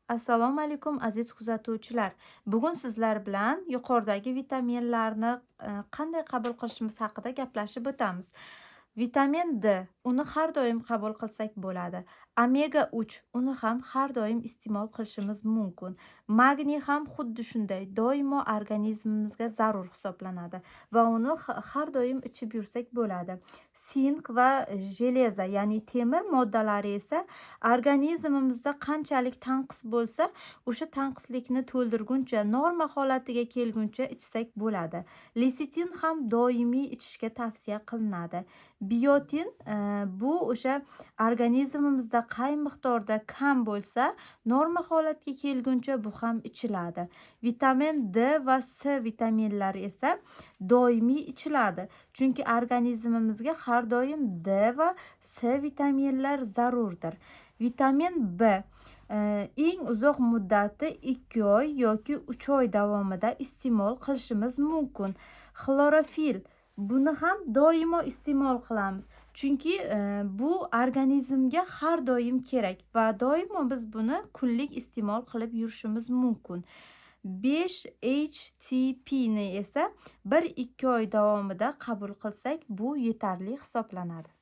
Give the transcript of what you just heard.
Assalomu alaykum aziz kuzatuvchilar. Bugun sizlar bilan yuqoridagi vitaminlarni qanday qabul qilishimiz haqida gaplashib o'tamiz. Vitamin D, uni har doim qabul qilsak bo'ladi. Omega 3, uni ham har doim iste'mol qilishimiz mumkin. Magniy ham xuddi shunday, doimo organizmimizga zarur hisoblanadi va uni har doim ichib yursak bo'ladi. Sink va jeleza, ya'ni temir moddalari esa organizmimizda qanchalik tanqis bo'lsa, o'sha tanqislikni to'ldirguncha, norma holatiga kelguncha ichsak bo'ladi. Lesitin ham doimiy ichishga tavsiya qilinadi. Biotin bu o'sha organizmimizda qay miqdorda kam bo'lsa, norma holatga kelguncha bu ham ichiladi. Vitamin D va C vitaminlari esa doimiy ichiladi. Chunki organizmimizga har doim D va C vitaminlar zarurdir. Vitamin B eng uzoq muddati 2 oy yoki 3 oy davomida iste'mol qilishimiz mumkin. Xlorofil, buni ham doimo iste'mol qilamiz. Chunki bu organizmga har doim kerak va doimo biz buni kunlik iste'mol qilib yurishimiz mumkin. 5-HTP ni esa 1-2 oy davomida qabul qilsak, bu yetarli hisoblanadi.